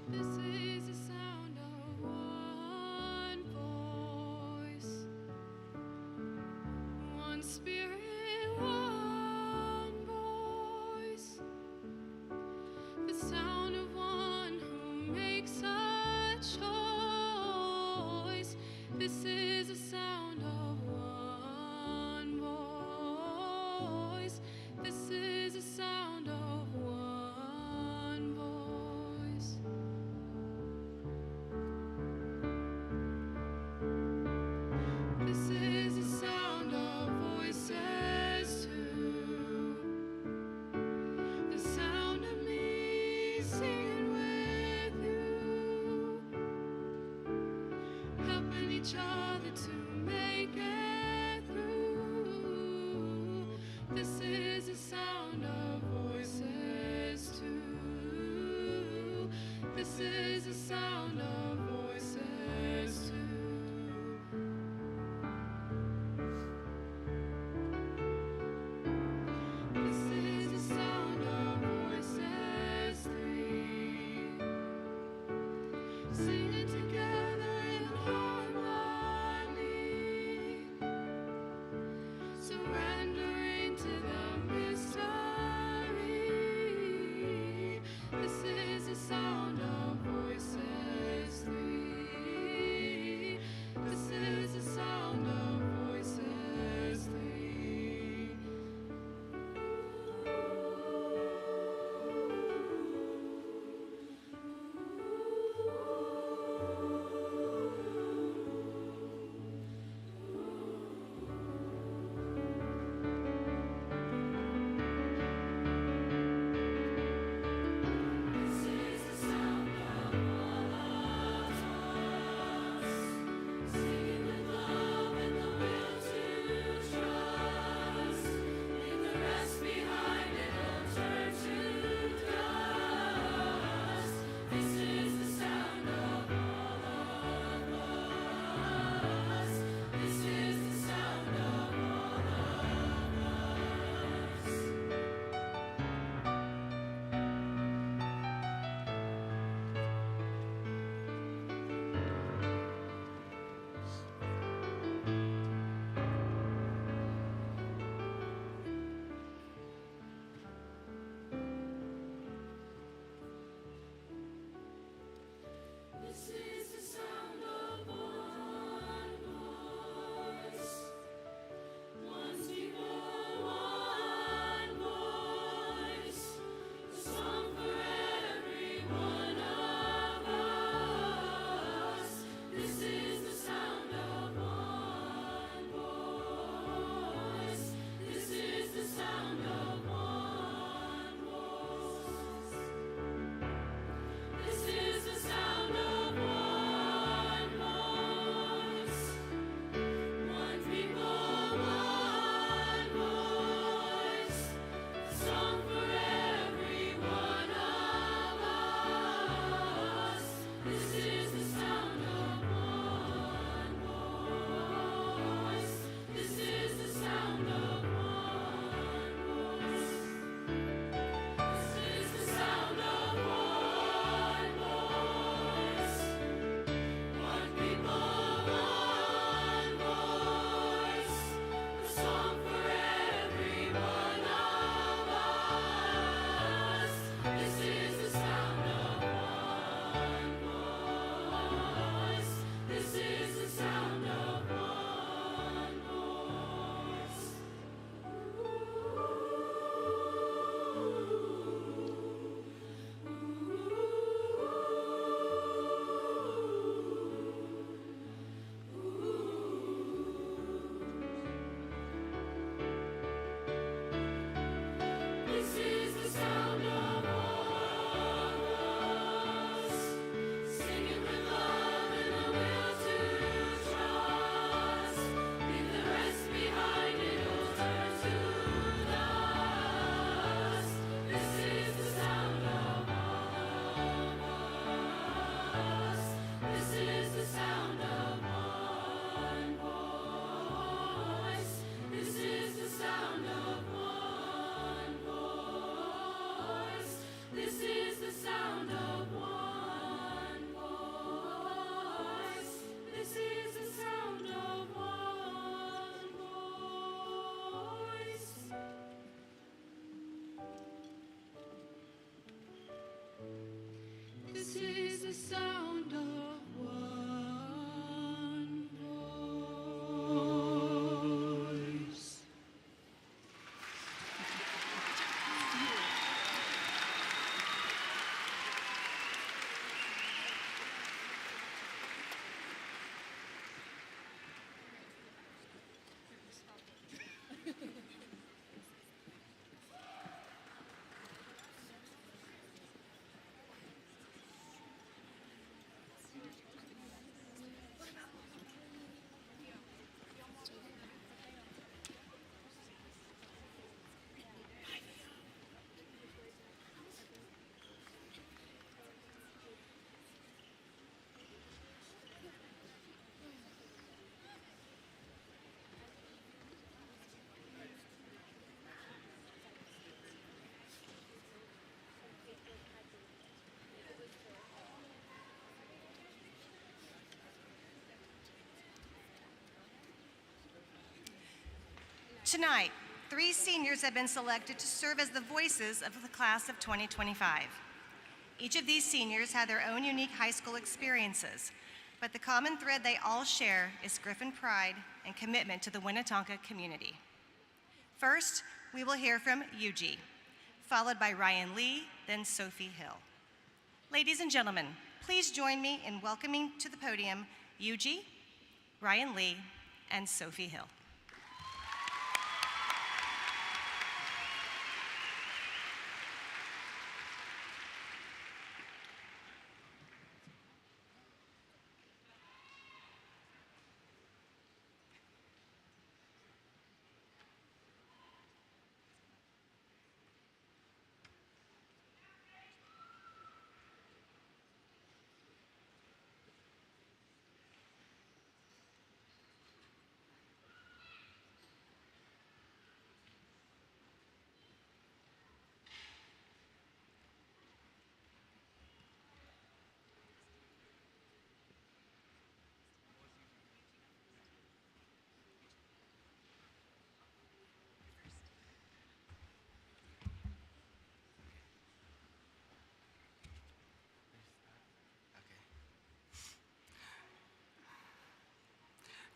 This is the sound of one voice, one spirit, one voice. The sound of one who makes a choice. This is the sound of one voice. This is the sound of one voice. This is the sound of voices too. The sound of me singing with you, helping each other to make it through. This is the sound of voices too. This is the sound of voices too. This is the sound of voices three, singing together in harmony. Tonight, 3 seniors have been selected to serve as the voices of the class of 2025. Each of these seniors had their own unique high school experiences, but the common thread they all share is Griffin pride and commitment to the Winnetonka community. First, we will hear from Yuji, followed by Ryan Lee, then Sophie Hill. Ladies and gentlemen, please join me in welcoming to the podium Yuji, Ryan Lee, and Sophie Hill.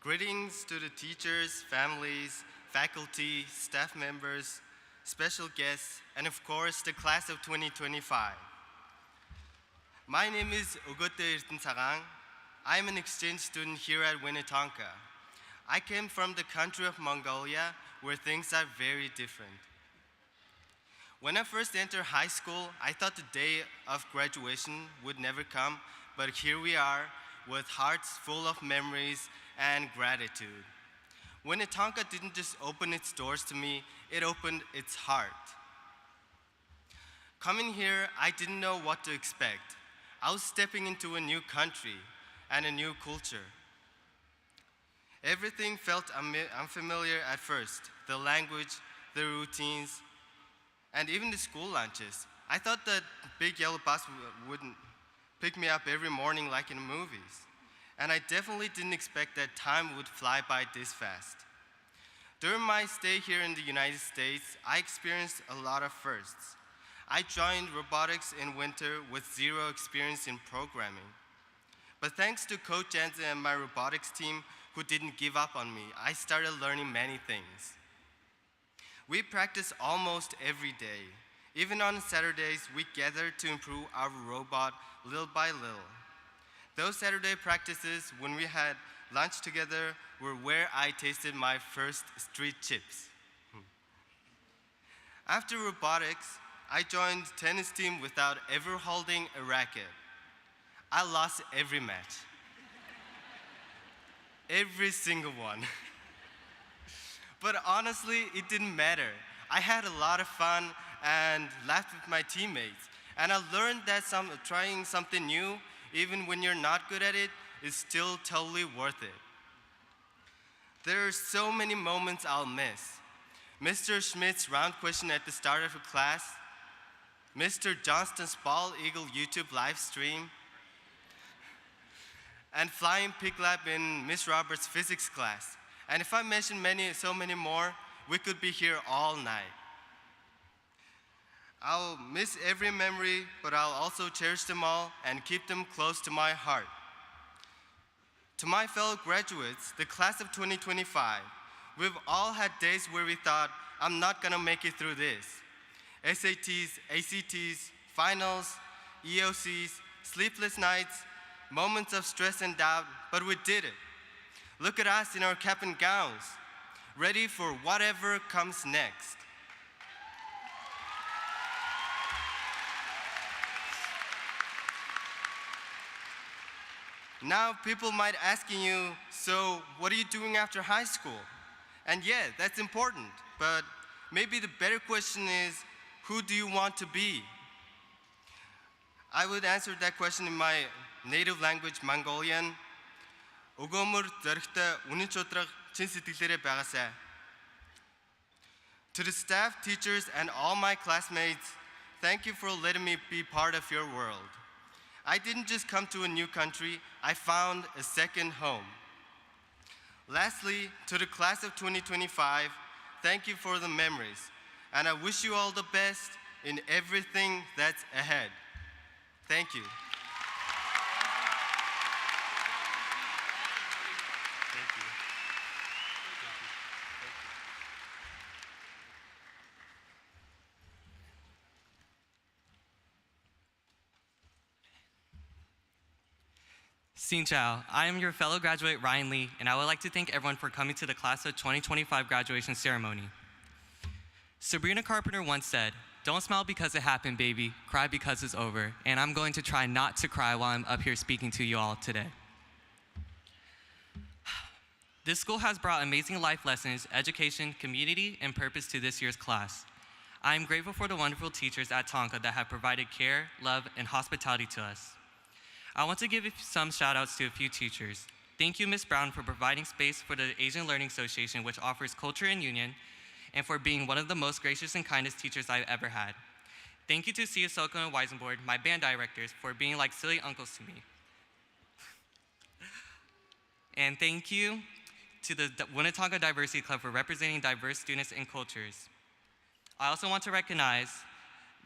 Greetings to the teachers, families, faculty, staff members, special guests, and of course, the class of 2025. My name is Ogote Irtensarang. I'm an exchange student here at Winnetonka. I came from the country of Mongolia, where things are very different. When I first entered high school, I thought the day of graduation would never come, but here we are, with hearts full of memories and gratitude. Winnetonka didn't just open its doors to me, it opened its heart. Coming here, I didn't know what to expect. I was stepping into a new country and a new culture. Everything felt unfamiliar at first, the language, the routines, and even the school lunches. I thought that big yellow bus wouldn't pick me up every morning like in the movies. And I definitely didn't expect that time would fly by this fast. During my stay here in the United States, I experienced a lot of firsts. I joined robotics in winter with zero experience in programming. But thanks to Coach Jansen and my robotics team who didn't give up on me, I started learning many things. We practice almost every day. Even on Saturdays, we gather to improve our robot little by little. Those Saturday practices, when we had lunch together, were where I tasted my first street chips. After robotics, I joined tennis team without ever holding a racket. I lost every match. Every single one. But honestly, it didn't matter. I had a lot of fun and laughed with my teammates. And I learned that trying something new, even when you're not good at it, is still totally worth it. There are so many moments I'll miss. Mr. Schmidt's round question at the start of a class, Mr. Johnston's Bald Eagle YouTube live stream, and flying pig lab in Miss Roberts' physics class. And if I mention so many more, we could be here all night. I'll miss every memory, but I'll also cherish them all and keep them close to my heart. To my fellow graduates, the class of 2025, we've all had days where we thought, I'm not gonna make it through this. SATs, ACTs, finals, EOCs, sleepless nights, moments of stress and doubt, but we did it. Look at us in our cap and gowns, ready for whatever comes next. Now people might asking you, so what are you doing after high school? And yeah, that's important, but maybe the better question is, who do you want to be? I would answer that question in my native language, Mongolian. Өгөөмөр зөрөгтэй үнэн чудраг чин сэтгэлээрээ байгаасай. To the staff, teachers, and all my classmates, thank you for letting me be part of your world. I didn't just come to a new country, I found a second home. Lastly, to the class of 2025, thank you for the memories, and I wish you all the best in everything that's ahead. Thank you. Thank you. Xin Chao, I am your fellow graduate Ryan Lee, and I would like to thank everyone for coming to the class of 2025 graduation ceremony. Sabrina Carpenter once said, "Don't smile because it happened, baby. Cry because it's over." And I'm going to try not to cry while I'm up here speaking to you all today. This school has brought amazing life lessons, education, community, and purpose to this year's class. I am grateful for the wonderful teachers at Tonka that have provided care, love, and hospitality to us. I want to give some shout outs to a few teachers. Thank you, Ms. Brown, for providing space for the Asian Learning Association, which offers culture and union, and for being one of the most gracious and kindest teachers I've ever had. Thank you to Sia Soko and Weisenborg, my band directors, for being like silly uncles to me. And thank you to the Winnetonka Diversity Club for representing diverse students and cultures. I also want to recognize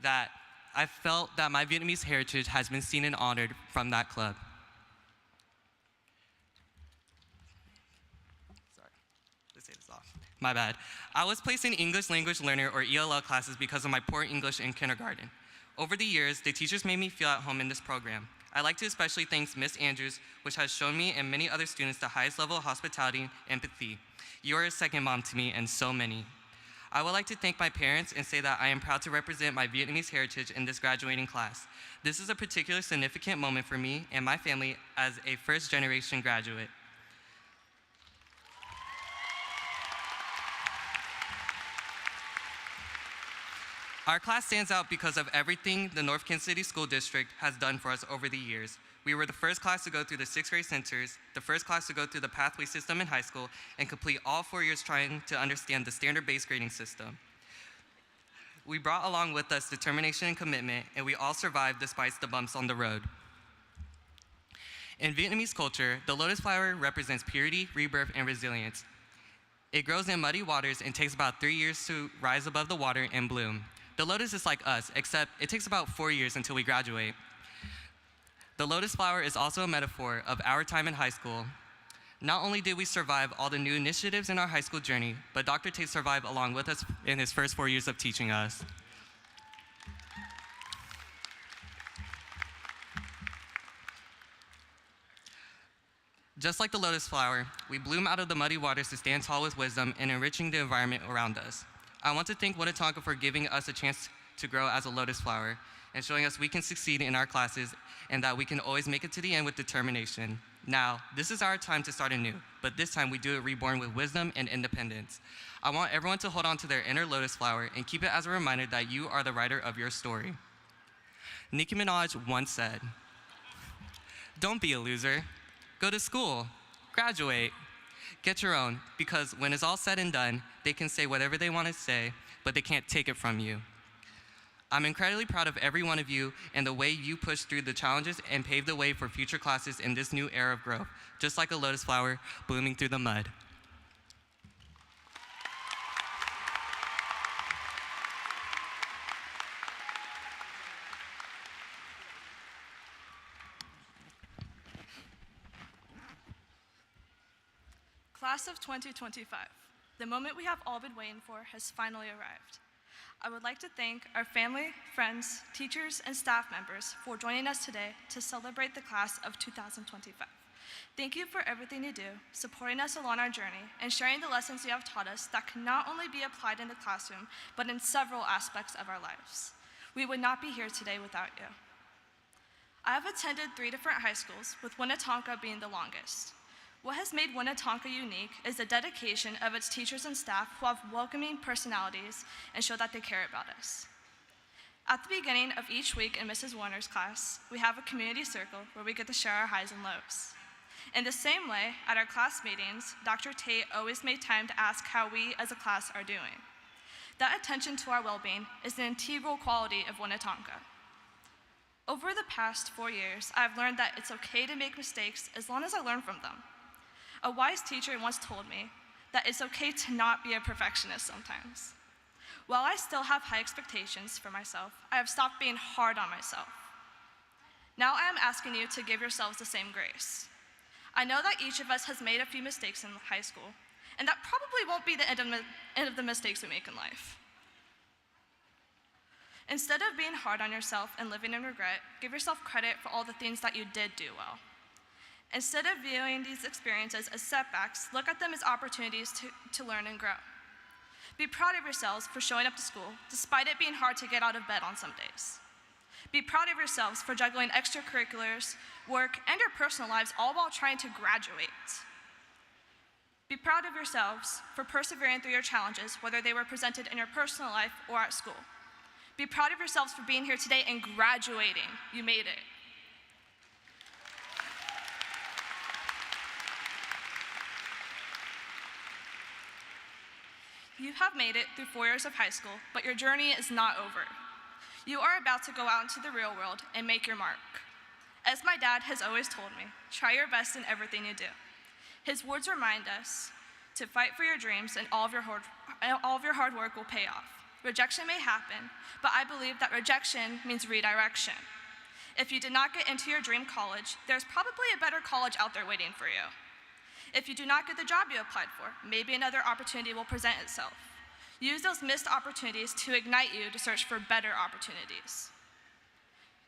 that I felt that my Vietnamese heritage has been seen and honored from that club. Sorry, let's take this off. My bad. I was placed in English Language Learner or ELL classes because of my poor English in kindergarten. Over the years, the teachers made me feel at home in this program. I'd like to especially thank Ms. Andrews, which has shown me and many other students the highest level of hospitality and empathy. You are a second mom to me and so many. I would like to thank my parents and say that I am proud to represent my Vietnamese heritage in this graduating class. This is a particularly significant moment for me and my family as a first-generation graduate. Our class stands out because of everything the North Kansas City School District has done for us over the years. We were the first class to go through the 6th grade centers, the first class to go through the pathway system in high school, and complete all 4 years trying to understand the standard-based grading system. We brought along with us determination and commitment, and we all survived despite the bumps on the road. In Vietnamese culture, the lotus flower represents purity, rebirth, and resilience. It grows in muddy waters and takes about 3 years to rise above the water and bloom. The lotus is like us, except it takes about 4 years until we graduate. The lotus flower is also a metaphor of our time in high school. Not only did we survive all the new initiatives in our high school journey, but Dr. Tate survived along with us in his first 4 years of teaching us. Just like the lotus flower, we bloom out of the muddy waters to stand tall with wisdom and enriching the environment around us. I want to thank Winnetonka for giving us a chance to grow as a lotus flower and showing us we can succeed in our classes and that we can always make it to the end with determination. Now, this is our time to start anew, but this time we do it reborn with wisdom and independence. I want everyone to hold on to their inner lotus flower and keep it as a reminder that you are the writer of your story. Nicki Minaj once said, "Don't be a loser. Go to school, graduate, get your own, because when it's all said and done, they can say whatever they want to say, but they can't take it from you." I'm incredibly proud of every one of you and the way you pushed through the challenges and paved the way for future classes in this new era of growth, just like a lotus flower blooming through the mud. Class of 2025, the moment we have all been waiting for has finally arrived. I would like to thank our family, friends, teachers, and staff members for joining us today to celebrate the class of 2025. Thank you for everything you do, supporting us along our journey, and sharing the lessons you have taught us that can not only be applied in the classroom, but in several aspects of our lives. We would not be here today without you. I have attended 3 different high schools, with Winnetonka being the longest. What has made Winnetonka unique is the dedication of its teachers and staff who have welcoming personalities and show that they care about us. At the beginning of each week in Mrs. Warner's class, we have a community circle where we get to share our highs and lows. In the same way, at our class meetings, Dr. Tate always made time to ask how we as a class are doing. That attention to our well-being is an integral quality of Winnetonka. Over the past 4 years, I've learned that it's okay to make mistakes as long as I learn from them. A wise teacher once told me that it's okay to not be a perfectionist sometimes. While I still have high expectations for myself, I have stopped being hard on myself. Now I am asking you to give yourselves the same grace. I know that each of us has made a few mistakes in high school, and that probably won't be the end of the mistakes we make in life. Instead of being hard on yourself and living in regret, give yourself credit for all the things that you did do well. Instead of viewing these experiences as setbacks, look at them as opportunities to learn and grow. Be proud of yourselves for showing up to school, despite it being hard to get out of bed on some days. Be proud of yourselves for juggling extracurriculars, work, and your personal lives, all while trying to graduate. Be proud of yourselves for persevering through your challenges, whether they were presented in your personal life or at school. Be proud of yourselves for being here today and graduating. You made it. You have made it through 4 years of high school, but your journey is not over. You are about to go out into the real world and make your mark. As my dad has always told me, try your best in everything you do. His words remind us to fight for your dreams, and all of your hard work will pay off. Rejection may happen, but I believe that rejection means redirection. If you did not get into your dream college, there's probably a better college out there waiting for you. If you do not get the job you applied for, maybe another opportunity will present itself. Use those missed opportunities to ignite you to search for better opportunities.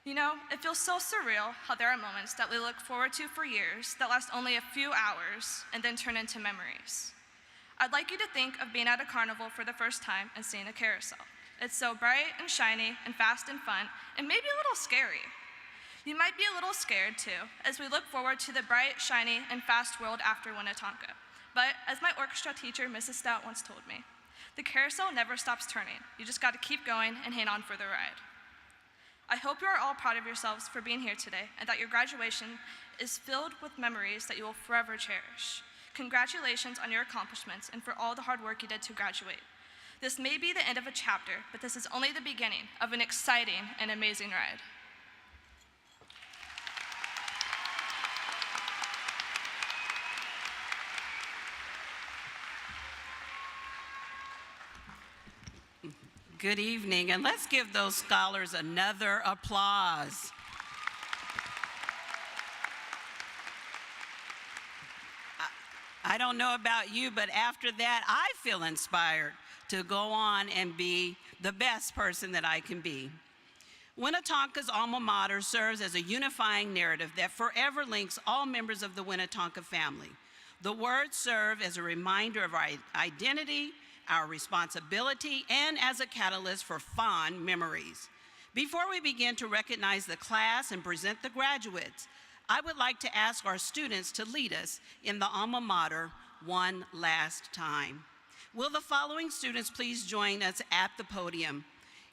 You know, it feels so surreal how there are moments that we look forward to for years that last only a few hours and then turn into memories. I'd like you to think of being at a carnival for the first time and seeing a carousel. It's so bright and shiny and fast and fun, and maybe a little scary. You might be a little scared too, as we look forward to the bright, shiny, and fast world after Winnetonka. But as my orchestra teacher, Mrs. Stout, once told me, the carousel never stops turning. You just gotta keep going and hang on for the ride. I hope you are all proud of yourselves for being here today, and that your graduation is filled with memories that you will forever cherish. Congratulations on your accomplishments and for all the hard work you did to graduate. This may be the end of a chapter, but this is only the beginning of an exciting and amazing ride. Good evening, and let's give those scholars another applause. I don't know about you, but after that, I feel inspired to go on and be the best person that I can be. Winnetonka's alma mater serves as a unifying narrative that forever links all members of the Winnetonka family. The words serve as a reminder of our identity, our responsibility, and as a catalyst for fond memories. Before we begin to recognize the class and present the graduates, I would like to ask our students to lead us in the alma mater one last time. Will the following students please join us at the podium?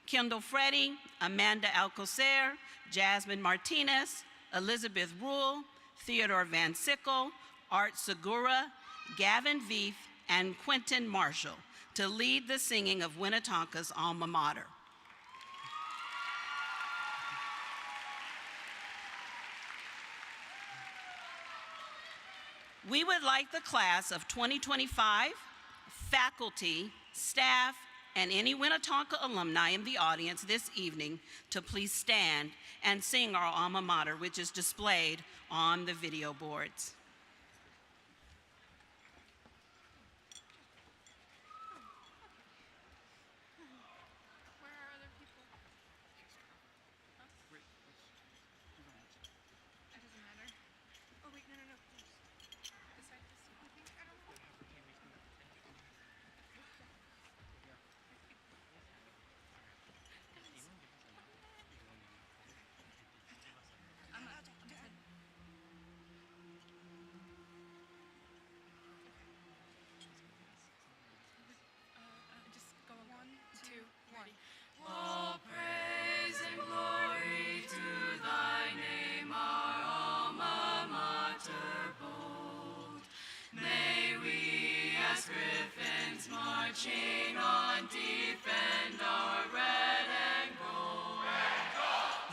Kendall Freddy, Amanda Alcocer, Jasmine Martinez, Elizabeth Rule, Theodore Van Sickle, Art Segura, Gavin Veith, and Quentin Marshall to lead the singing of Winnetonka's alma mater. We would like the class of 2025, faculty, staff, and any Winnetonka alumni in the audience this evening to please stand and sing our alma mater, which is displayed on the video boards. All praise and glory to thy name, our alma mater bold. May we as Griffins marching on defend our red and gold.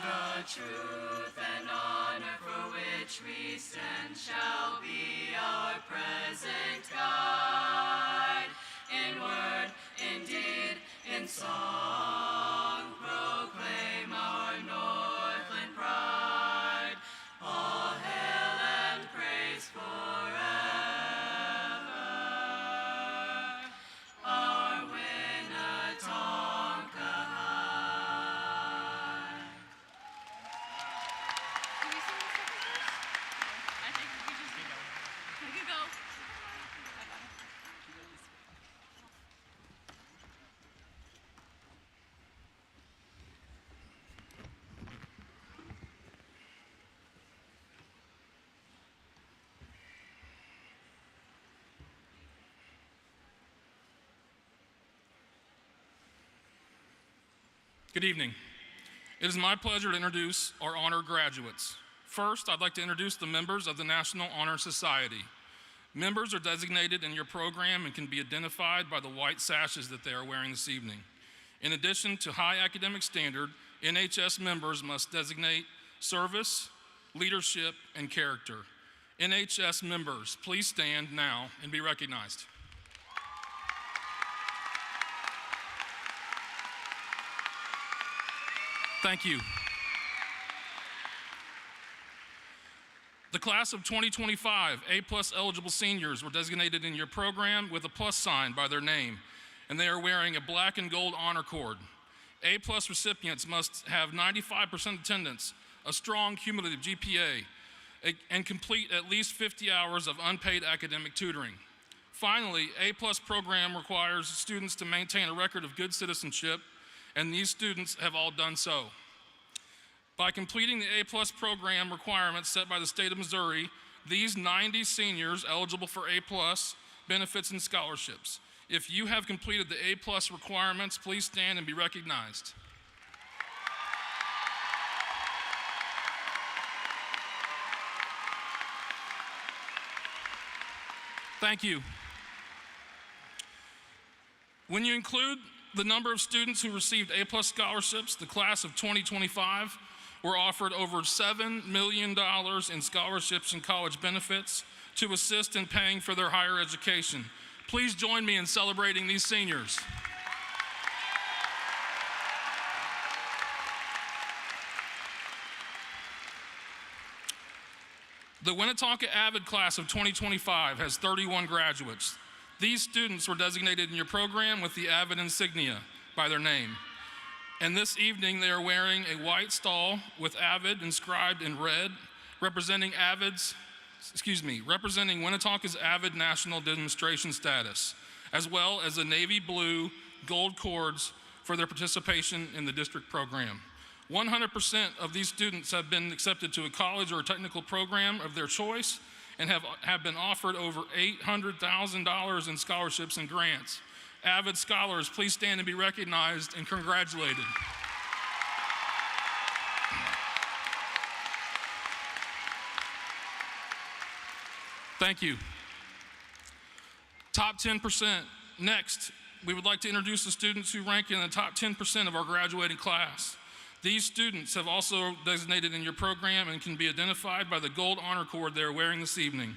The truth and honor honor for which we stand shall be our present guide. In word, in deed, in song, proclaim our Northland pride. All hail and praise forever our Winnetonka High. Can we sing the second verse? I think we just we could go. Good evening. It is my pleasure to introduce our honor graduates. First, I'd like to introduce the members of the National Honor Society. Members are designated in your program and can be identified by the white sashes that they are wearing this evening. In addition to high academic standard, NHS members must designate service, leadership, and character. NHS members, please stand now and be recognized. Thank you. The class of 2025 A+ eligible seniors were designated in your program with a plus sign by their name, and they are wearing a black and gold honor cord. A+ recipients must have 95% attendance, a strong cumulative GPA, and complete at least 50 hours of unpaid academic tutoring. Finally, A+ program requires students to maintain a record of good citizenship, and these students have all done so. By completing the A+ program requirements set by the state of Missouri, these 90 seniors eligible for A+ benefits and scholarships. If you have completed the A+ requirements, please stand and be recognized. Thank you. When you include the number of students who received A+ scholarships, the class of 2025 were offered over $7 million in scholarships and college benefits to assist in paying for their higher education. Please join me in celebrating these seniors. The Winnetonka Avid class of 2025 has 31 graduates. These students were designated in your program with the Avid insignia by their name. And this evening they are wearing a white stole with Avid inscribed in red, representing Winnetonka's Avid national demonstration status, as well as the navy blue gold cords for their participation in the district program. 100% of these students have been accepted to a college or a technical program of their choice and have been offered over $800,000 in scholarships and grants. Avid scholars, please stand and be recognized and congratulated. Thank you. Top 10%. Next, we would like to introduce the students who rank in the top 10% of our graduating class. These students have also designated in your program and can be identified by the gold honor cord they are wearing this evening.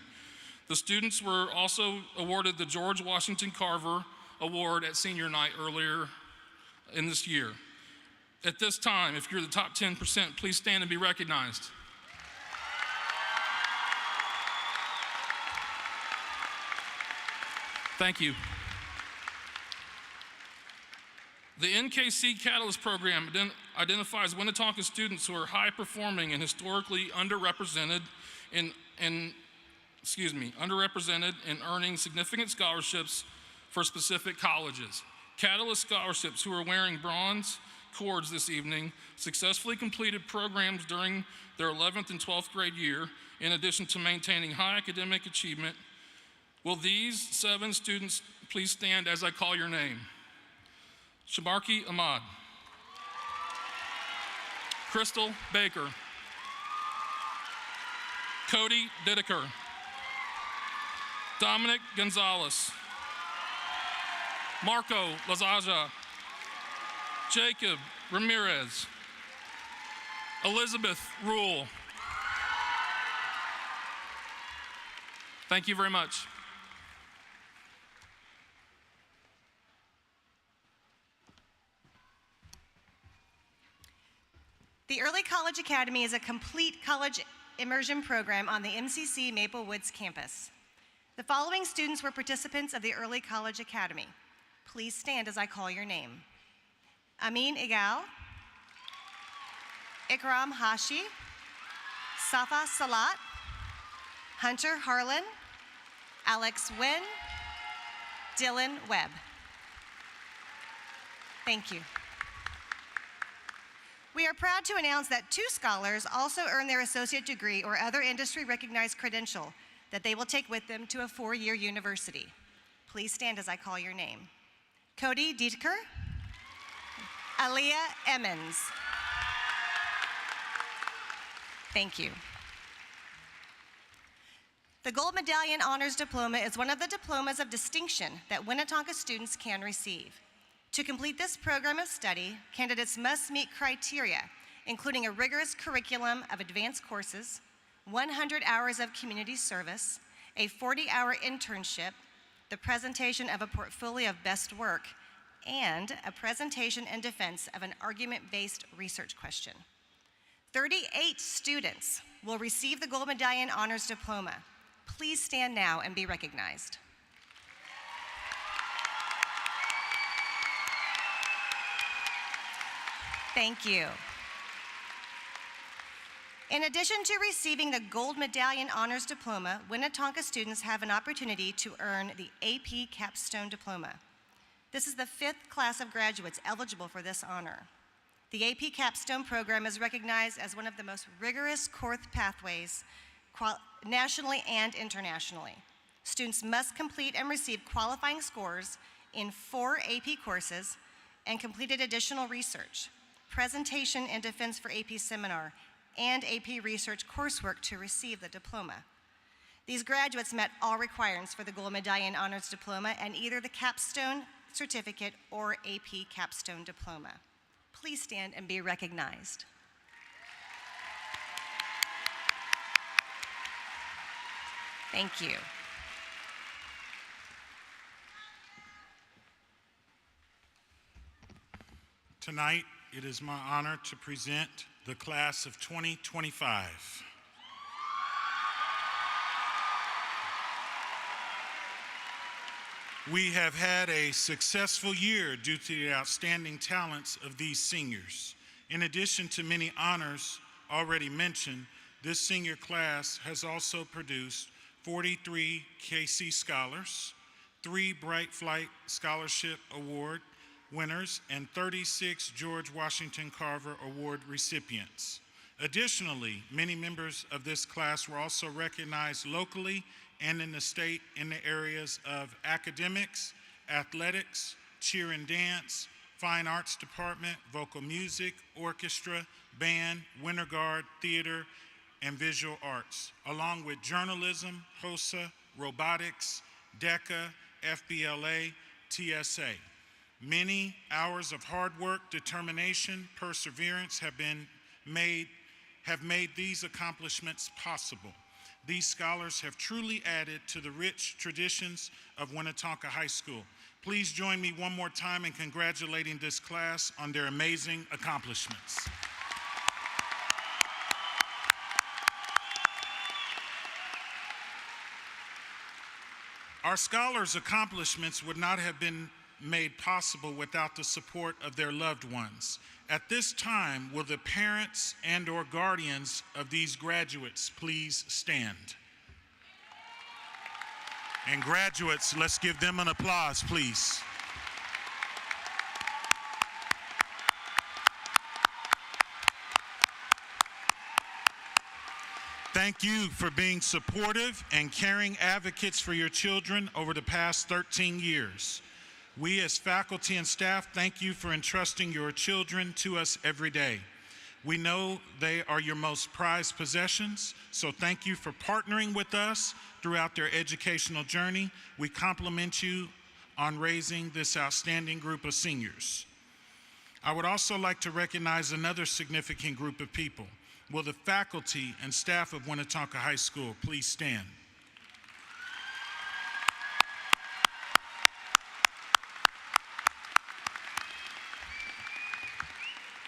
The students were also awarded the George Washington Carver Award at senior night earlier in this year. At this time, if you're the top 10%, please stand and be recognized. Thank you. The NKC Catalyst Program identifies Winnetonka students who are high performing and historically underrepresented in earning significant scholarships for specific colleges. Catalyst scholarships who are wearing bronze cords this evening successfully completed programs during their 11th and 12th grade year, in addition to maintaining high academic achievement. Will these 7 students please stand as I call your name? Shamarki Ahmad, Crystal Baker, Cody Dideker, Dominic Gonzalez, Marco Lazaja, Jacob Ramirez, Elizabeth Rule, Thank you very much. The Early College Academy is a complete college immersion program on the MCC Maple Woods campus. The following students were participants of the Early College Academy. Please stand as I call your name. Amin Igal, Ikram Hashi, Safa Salat, Hunter Harlan, Alex Wynn, Dylan Webb. Thank you. We are proud to announce that 2 scholars also earned their associate degree or other industry-recognized credential that they will take with them to a 4-year university. Please stand as I call your name. Cody Dietker, Aliyah Emmons. Thank you. The Gold Medallion Honors Diploma is one of the diplomas of distinction that Winnetonka students can receive. To complete this program of study, candidates must meet criteria, including a rigorous curriculum of advanced courses, 100 hours of community service, a 40-hour internship, the presentation of a portfolio of best work, and a presentation and defense of an argument-based research question. 38 students will receive the Gold Medallion Honors Diploma. Please stand now and be recognized. Thank you. In addition to receiving the Gold Medallion Honors Diploma, Winnetonka students have an opportunity to earn the AP Capstone Diploma. This is the 5th class of graduates eligible for this honor. The AP Capstone program is recognized as one of the most rigorous course pathways nationally and internationally. Students must complete and receive qualifying scores in 4 AP courses and completed additional research, presentation and defense for AP seminar, and AP research coursework to receive the diploma. These graduates met all requirements for the Gold Medallion Honors Diploma and either the Capstone Certificate or AP Capstone Diploma. Please stand and be recognized. Thank you. Tonight, it is my honor to present the class of 2025. We have had a successful year due to the outstanding talents of these seniors. In addition to many honors already mentioned, this senior class has also produced 43 KC Scholars, 3 Bright Flight Scholarship Award winners, and 36 George Washington Carver Award recipients. Additionally, many members of this class were also recognized locally and in the state in the areas of academics, athletics, cheer and dance, fine arts department, vocal music, orchestra, band, winter guard, theater, and visual arts, along with journalism, HOSA, robotics, DECA, FBLA, TSA. Many hours of hard work, determination, perseverance have made these accomplishments possible. These scholars have truly added to the rich traditions of Winnetonka High School. Please join me one more time in congratulating this class on their amazing accomplishments. Our scholars' accomplishments would not have been made possible without the support of their loved ones. At this time, will the parents and/or guardians of these graduates please stand? And graduates, let's give them an applause, please. Thank you for being supportive and caring advocates for your children over the past 13 years. We as faculty and staff thank you for entrusting your children to us every day. We know they are your most prized possessions, so thank you for partnering with us throughout their educational journey. We compliment you on raising this outstanding group of seniors. I would also like to recognize another significant group of people. Will the faculty and staff of Winnetonka High School please stand?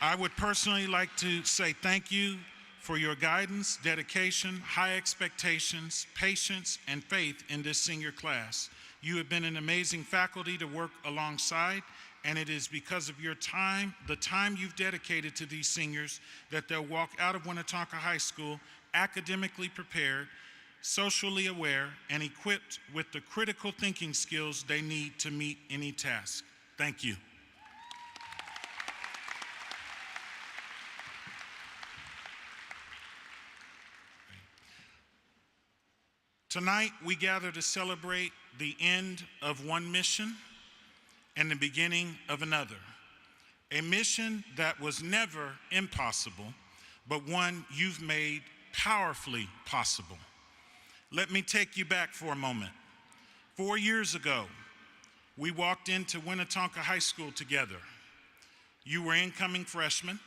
I would personally like to say thank you for your guidance, dedication, high expectations, patience, and faith in this senior class. You have been an amazing faculty to work alongside, and it is because of your time, the time you've dedicated to these seniors, that they'll walk out of Winnetonka High School academically prepared, socially aware, and equipped with the critical thinking skills they need to meet any task. Thank you. Tonight, we gather to celebrate the end of one mission and the beginning of another. A mission that was never impossible, but one you've made powerfully possible. Let me take you back for a moment. 4 years ago, we walked into Winnetonka High School together. You were incoming freshmen.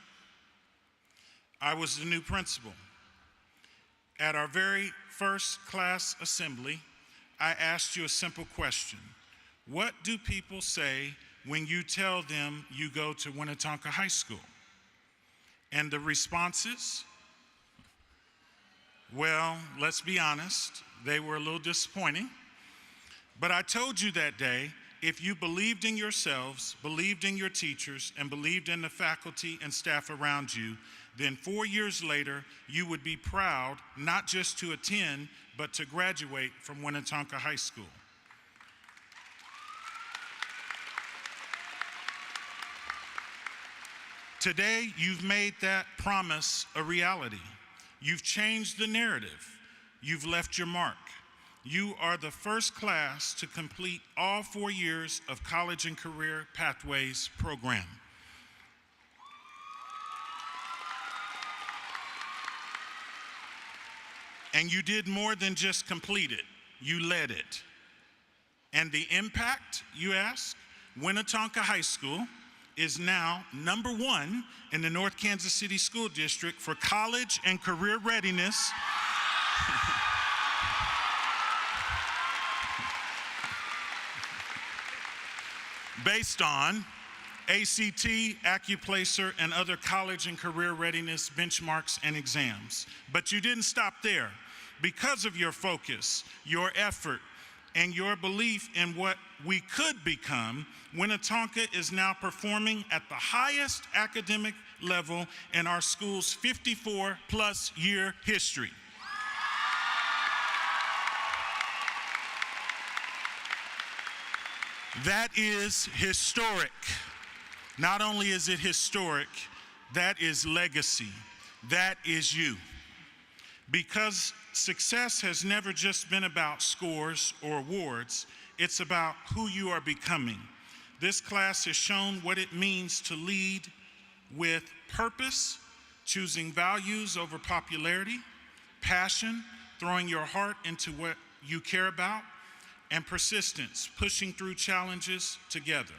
I was the new principal. At our very first class assembly, I asked you a simple question. What do people say when you tell them you go to Winnetonka High School? And the responses? Well, let's be honest, they were a little disappointing. But I told you that day, if you believed in yourselves, believed in your teachers, and believed in the faculty and staff around you, then 4 years later, you would be proud not just to attend, but to graduate from Winnetonka High School. Today, you've made that promise a reality. You've changed the narrative. You've left your mark. You are the first class to complete all 4 years of College and Career Pathways program. And you did more than just complete it, you led it. And the impact, you ask? Winnetonka High School is now #1 in the North Kansas City School District for college and career readiness. Based on ACT, Accuplacer, and other college and career readiness benchmarks and exams. But you didn't stop there. Because of your focus, your effort, and your belief in what we could become, Winnetonka is now performing at the highest academic level in our school's 54-plus year history. That is historic. Not only is it historic, that is legacy. That is you. Because success has never just been about scores or awards, it's about who you are becoming. This class has shown what it means to lead with purpose, choosing values over popularity, passion, throwing your heart into what you care about, and persistence, pushing through challenges together.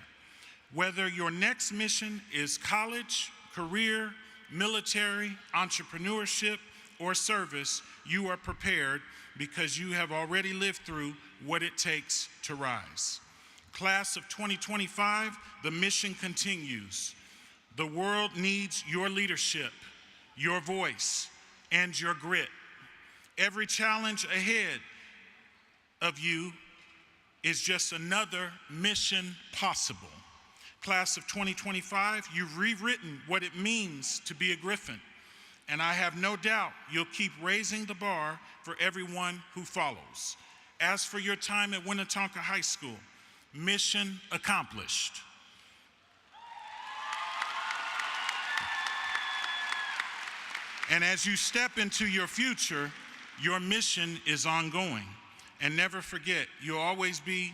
Whether your next mission is college, career, military, entrepreneurship, or service, you are prepared because you have already lived through what it takes to rise. Class of 2025, the mission continues. The world needs your leadership, your voice, and your grit. Every challenge ahead of you is just another mission possible. Class of 2025, you've rewritten what it means to be a Griffin, and I have no doubt you'll keep raising the bar for everyone who follows. As for your time at Winnetonka High School, mission accomplished. And as you step into your future, your mission is ongoing. And never forget, you'll always be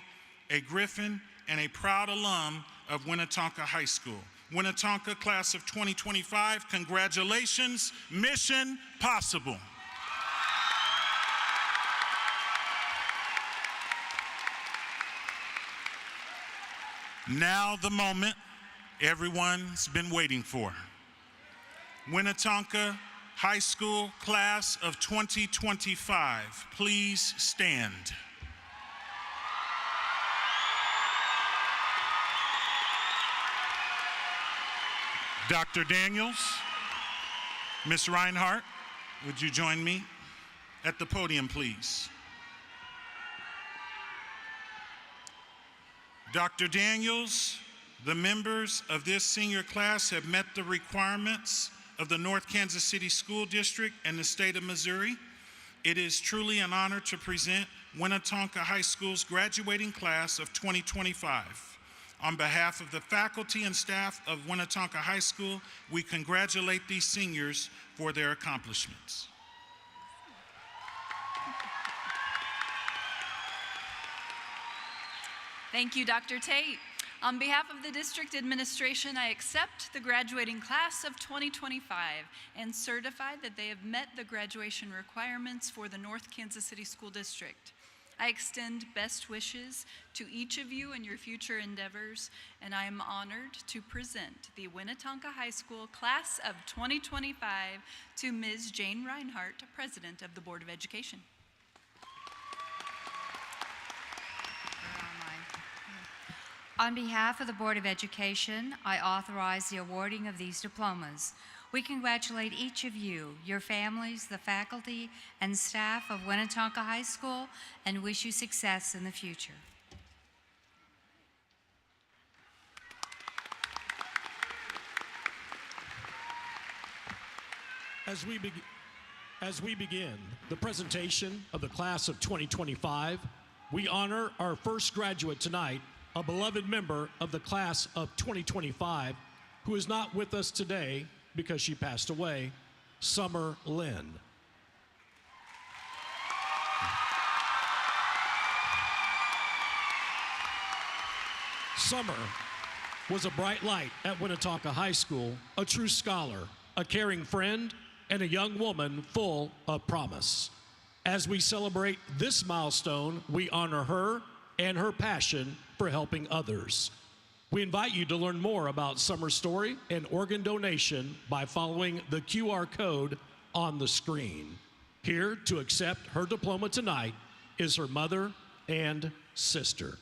a Griffin and a proud alum of Winnetonka High School. Winnetonka class of 2025, congratulations, mission possible. Now the moment everyone's been waiting for. Winnetonka High School class of 2025, please stand. Dr. Daniels, Ms. Reinhardt, would you join me at the podium, please? Dr. Daniels, the members of this senior class have met the requirements of the North Kansas City School District and the state of Missouri. It is truly an honor to present Winnetonka High School's graduating class of 2025. On behalf of the faculty and staff of Winnetonka High School, we congratulate these seniors for their accomplishments. Thank you, Dr. Tate. On behalf of the district administration, I accept the graduating class of 2025 and certify that they have met the graduation requirements for the North Kansas City School District. I extend best wishes to each of you in your future endeavors, and I am honored to present the Winnetonka High School class of 2025 to Ms. Jane Reinhardt, President of the Board of Education. On behalf of the Board of Education, I authorize the awarding of these diplomas. We congratulate each of you, your families, the faculty, and staff of Winnetonka High School, and wish you success in the future. As we begin the presentation of the class of 2025, we honor our first graduate tonight, a beloved member of the class of 2025 who is not with us today because she passed away, Summer Lynn. Summer was a bright light at Winnetonka High School, a true scholar, a caring friend, and a young woman full of promise. As we celebrate this milestone, we honor her and her passion for helping others. We invite you to learn more about Summer's story and organ donation by following the QR code on the screen. Here to accept her diploma tonight is her mother and sister.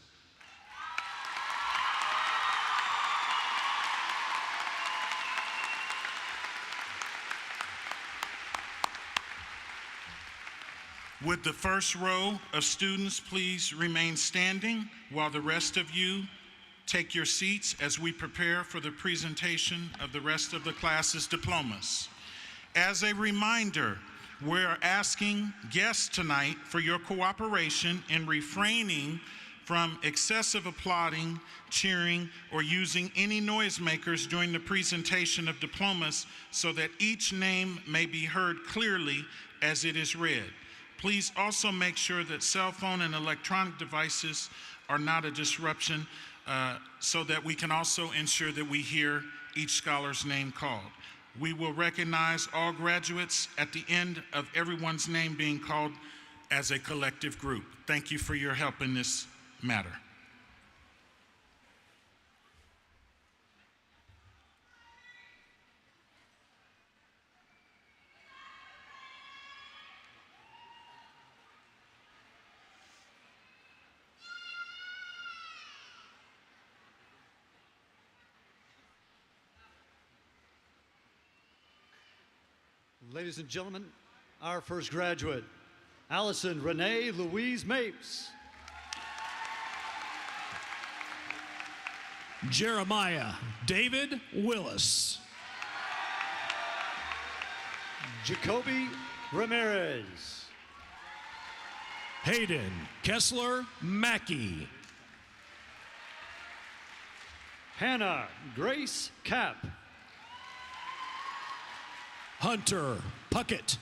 Would the first row of students please remain standing while the rest of you take your seats as we prepare for the presentation of the rest of the class's diplomas. As a reminder, we're asking guests tonight for your cooperation in refraining from excessive applauding, cheering, or using any noisemakers during the presentation of diplomas so that each name may be heard clearly as it is read. Please also make sure that cell phone and electronic devices are not a disruption so that we can also ensure that we hear each scholar's name called. We will recognize all graduates at the end of everyone's name being called as a collective group. Thank you for your help in this matter. Ladies and gentlemen, our first graduate, Allison Renee Louise Mapes. Jeremiah David Willis. Jacoby Ramirez. Hayden Kessler Mackey. Hannah Grace Kapp. Hunter Puckett.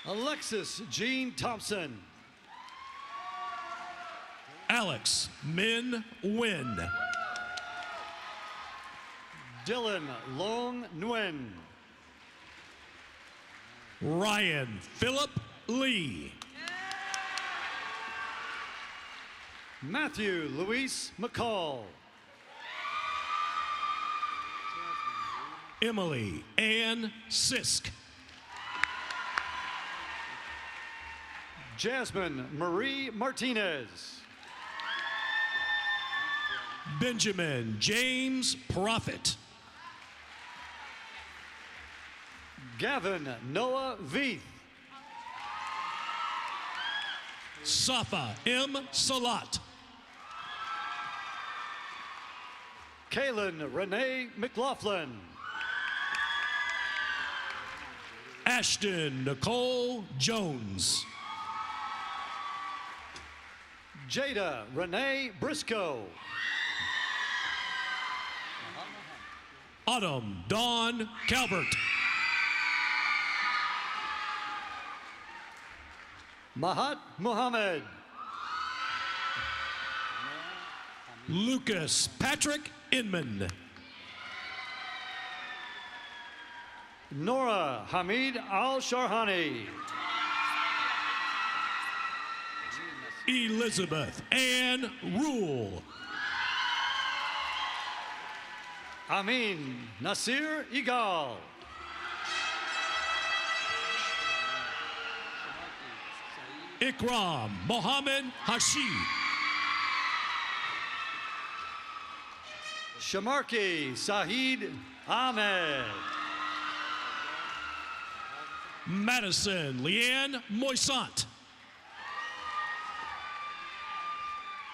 Alexis Jean Thompson. Alex Min Nguyen. Dylan Long Nguyen. Ryan Phillip Lee. Matthew Luis McCall. Emily Ann Sisk. Jasmine Marie Martinez. Benjamin James Prophet. Gavin Noah Veith. Safa M. Salat. Kaylin Renee McLaughlin. Ashton Nicole Jones. Jada Renee Briscoe. Autumn Dawn Calvert. Mahat Muhammad. Lucas Patrick Inman. Nora Hamid Al-Sharhani. Elizabeth Ann Rule. Amin Nasir Igal. Ikram Mohammed Hashi. Shamarki Sahid Ahmed. Madison Leanne Moissant.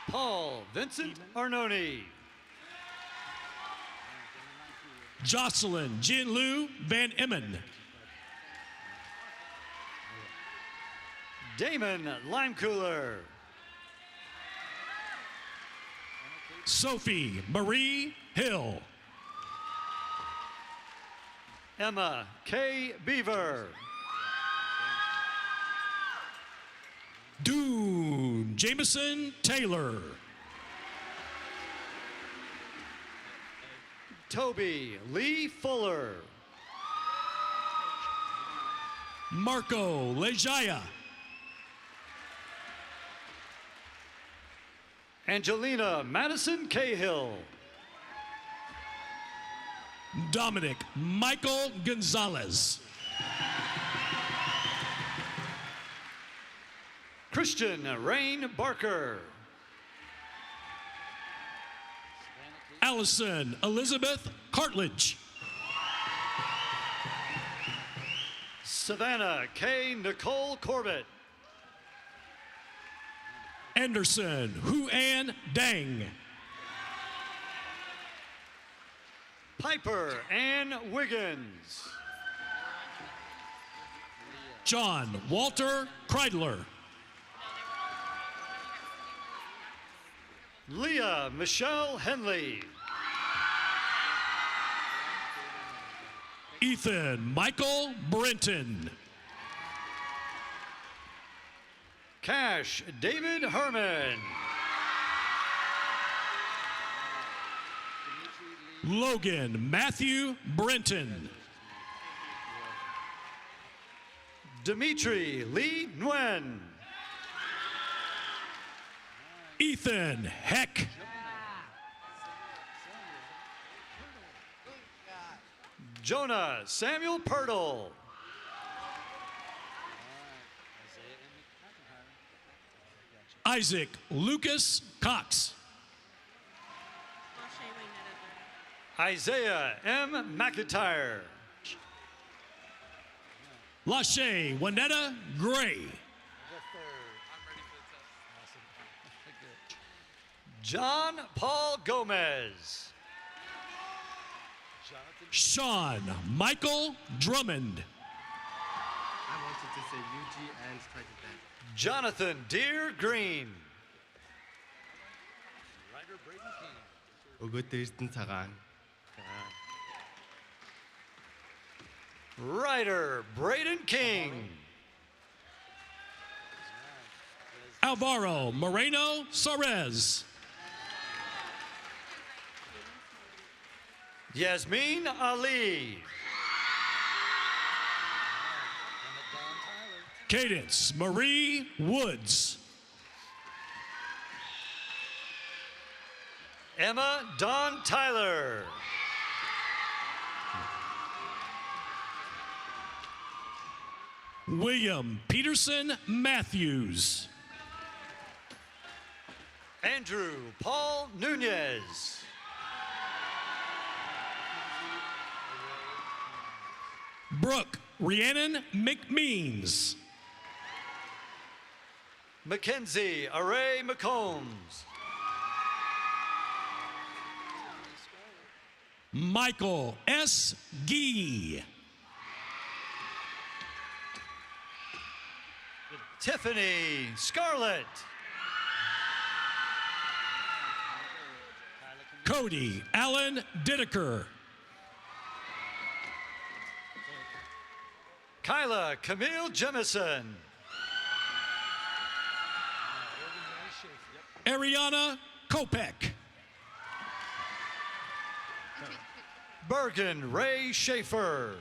Paul Vincent Arnone. Jocelyn Jinlu Van Emmen. Damon Limecooler. Sophie Marie Hill. Emma K. Beaver. Dune Jameson Taylor. Toby Lee Fuller. Marco Lejaya. Angelina Madison Cahill. Dominic Michael Gonzalez. Christian Rain Barker. Allison Elizabeth Cartledge. Savannah K. Nicole Corbett. Anderson Huan Dang. Piper Ann Wiggins. John Walter Kreidler. Leah Michelle Henley. Ethan Michael Brenton. Cash David Herman. Logan Matthew Brenton. Dimitri Lee Nguyen. Ethan Heck. Jonah Samuel Pirtle. Isaac Lucas Cox. Isaiah M. McIntyre. Lachey Wanetta Gray. John Paul Gomez. Sean Michael Drummond. I wanted to say UG and try to that. Jonathan Deere Green. Өгөөдөртөн цагаан. Ryder Braden King. Alvaro Moreno Sarez. Yasmin Ali. Cadence Marie Woods. Emma Dawn Tyler. William Peterson Matthews. Andrew Paul Nunez. Brooke Rhiannon McMeans. Mackenzie Array McCombs. Michael S. Gee. Tiffany Scarlett. Cody Allen Dideker. Kyla Camille Jemison. Ariana Kopek. Bergen Ray Schaefer.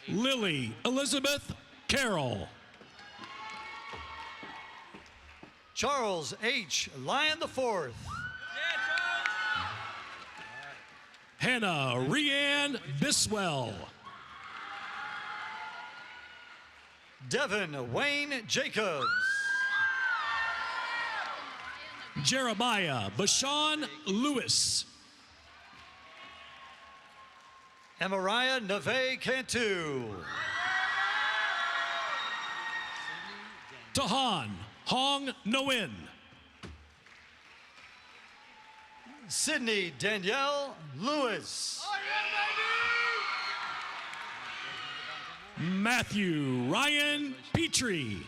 Lily Elizabeth Carroll. Charles H. Lyon IV. Hannah Rianne Biswell. Devin Wayne Jacobs. Jeremiah Bashawn Lewis. Amariah Neve Cantu. Tahan Hong Nguyen. Sydney Danielle Lewis. Matthew Ryan Petrie.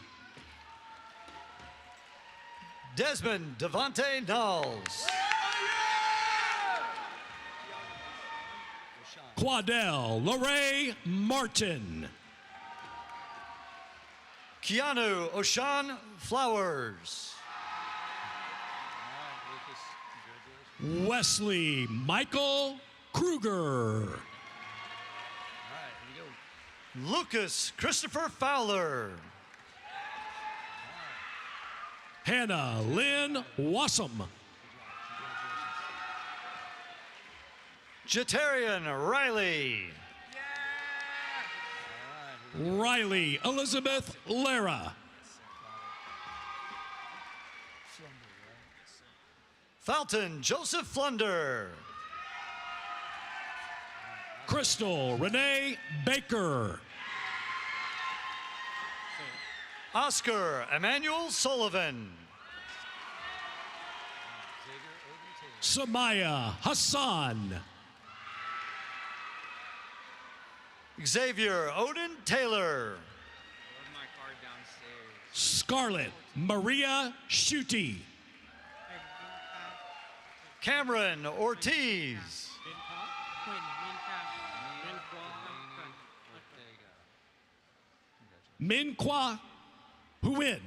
Desmond Devontae Knowles. Quadell Lorray Martin. Keanu Oshan Flowers. Wesley Michael Kruger. Lucas Christopher Fowler. Hannah Lynn Wassam. Jatarian Riley. Riley Elizabeth Lara. Fountain Joseph Flunder. Crystal Renee Baker. Oscar Emmanuel Sullivan. Samaya Hassan. Xavier Odin Taylor. Scarlett Maria Schutte. Cameron Ortiz. Minqua Huin.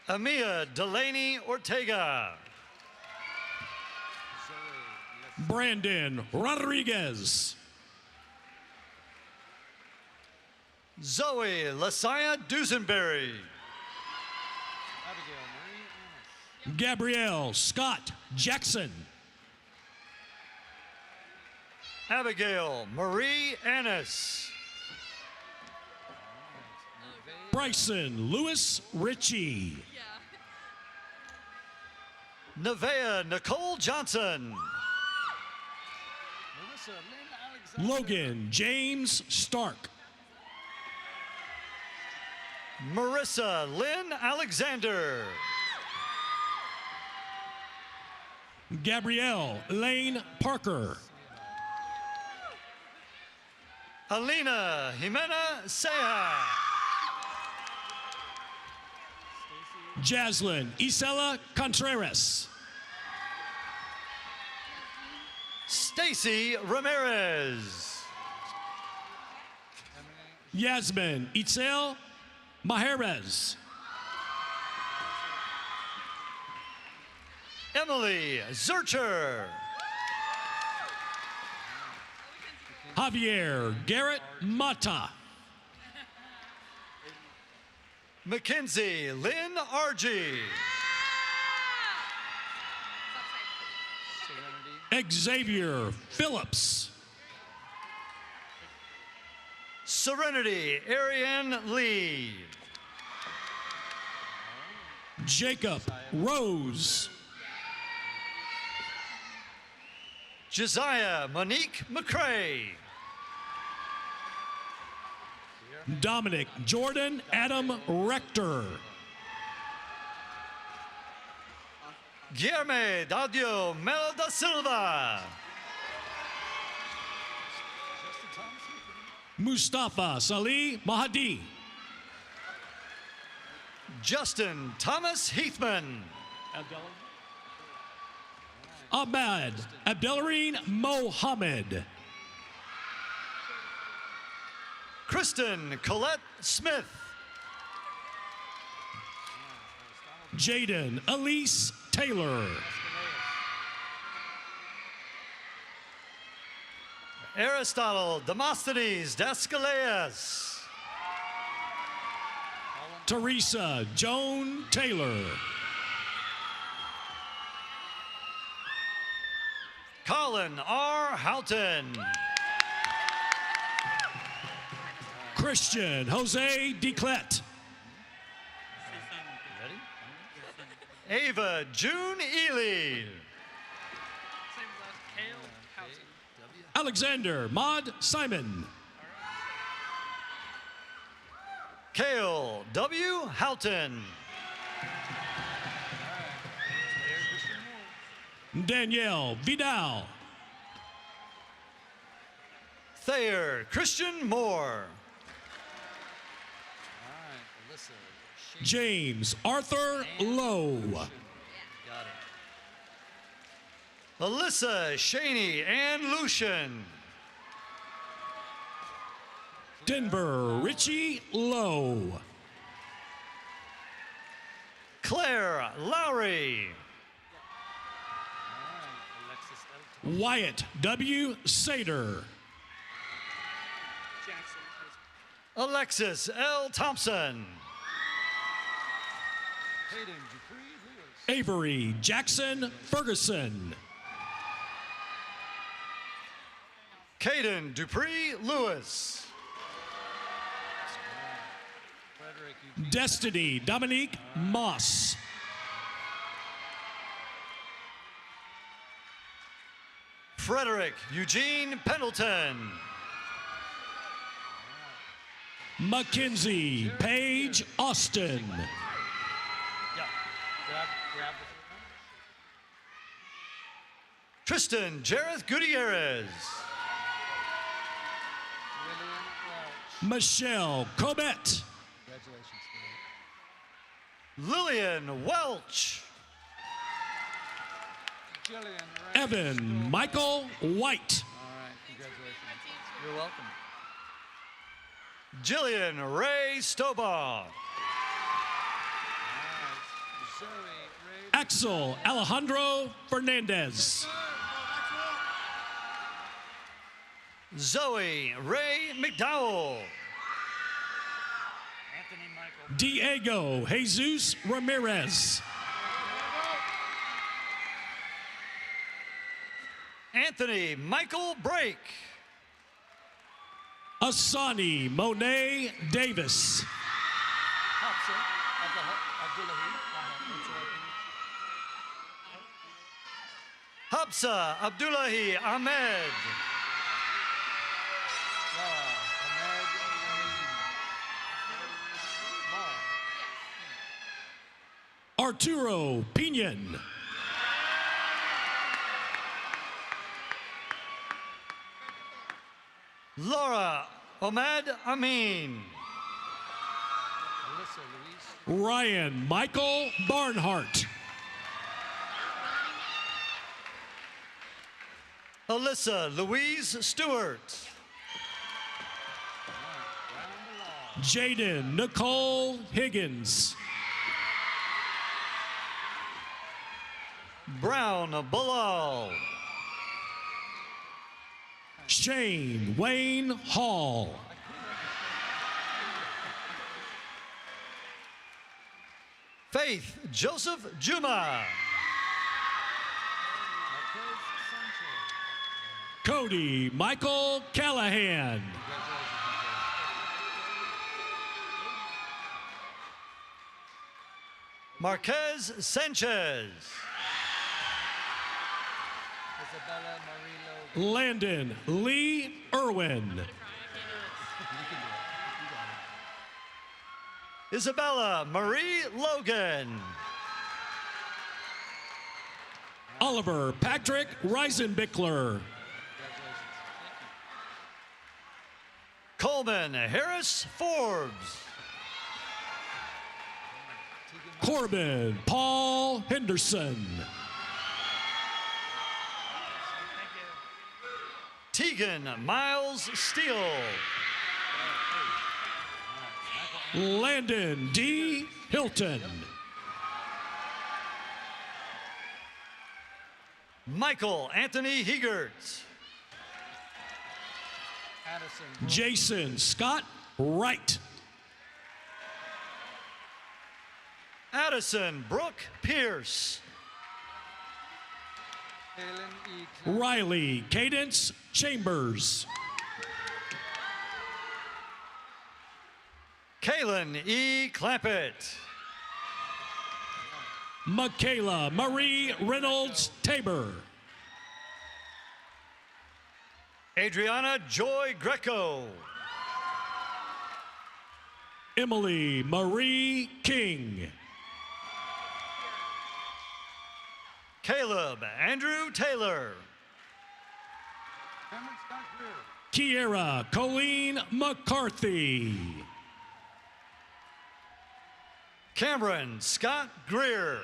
Amia Delaney Ortega. Brandon Rodriguez. Zoe Lasaya Dusenberry. Gabrielle Scott Jackson. Abigail Marie Annis. Bryson Lewis Ritchie. Nevaeh Nicole Johnson. Logan James Stark. Marissa Lynn Alexander. Gabrielle Lane Parker. Alina Jimena Seja. Jaslyn Isela Contreras. Stacy Ramirez. Yasmin Itzel Majerez. Emily Zurcher. Javier Garrett Mata. Mackenzie Lynn Argy. Xavier Phillips. Serenity Ariane Lee. Jacob Rose. Josiah Monique McCrae. Dominic Jordan Adam Rector. Guilherme Daudio Melo da Silva. Mustafa Salih Mahdi. Justin Thomas Heathman. Ahmad Abdelreen Mohammed. Kristen Colette Smith. Jaden Elise Taylor. Aristotle Demosthenes Dascaleas. Teresa Joan Taylor. Colin R. Houghton. Christian Jose DeClet. Ava June Ely. Alexander Maud Simon. Kale W. Houghton. Danielle Vidal. Thayer Christian Moore. James Arthur Lowe. Alyssa Shaney and Lucian. Denver Richie Lowe. Claire Lowry. Wyatt W. Sater. Alexis L. Thompson. Avery Jackson Ferguson. Caden Dupree Lewis. Destiny Dominique Moss. Frederick Eugene Pendleton. Mackenzie Paige Austin. Tristan Jareth Gutierrez. Michelle Comet. Lillian Welch. Evan Michael White. You're welcome. Jillian Ray Stobaugh. Axel Alejandro Fernandez. Zoe Ray McDowell. Diego Jesus Ramirez. Anthony Michael Brake. Asani Monet Davis. Hafsa Abdullahi Ahmed. Arturo Pinon. Laura Ahmed Amin. Ryan Michael Barnhart. Alyssa Louise Stewart. Jaden Nicole Higgins. Brown Bilal. Shane Wayne Hall. Faith Joseph Juma. Cody Michael Callahan. Marquez Sanchez. Landon Lee Irwin. Isabella Marie Logan. Oliver Patrick Reisenbickler. Coleman Harris Forbes. Corbin Paul Henderson. Tegan Miles Steele. Landon D. Hilton. Michael Anthony Hiegert. Jason Scott Wright. Addison Brooke Pierce. Riley Cadence Chambers. Kaylin E. Clampett. Michaela Marie Reynolds Tabor. Adriana Joy Greco. Emily Marie King. Caleb Andrew Taylor. Kiera Colleen McCarthy. Cameron Scott Greer.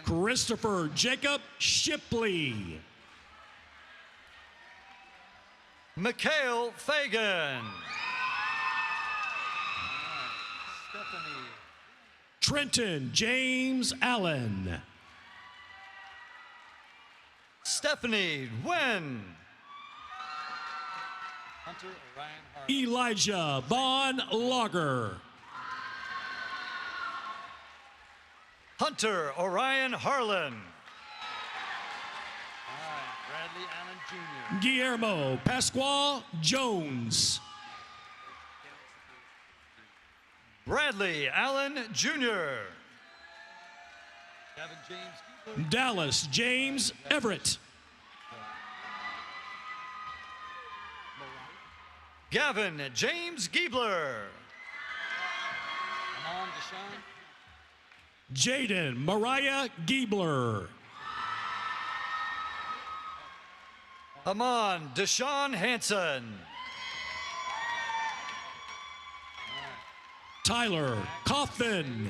Christopher Jacob Shipley. Mikhail Fagan. Trenton James Allen. Stephanie Wen. Elijah Vaughn Lager. Hunter Orion Harlan. Guillermo Pascual Jones. Bradley Allen Jr. Dallas James Everett. Gavin James Giebler. Jaden Mariah Giebler. Amon Deshaun Hansen. Tyler Coffin.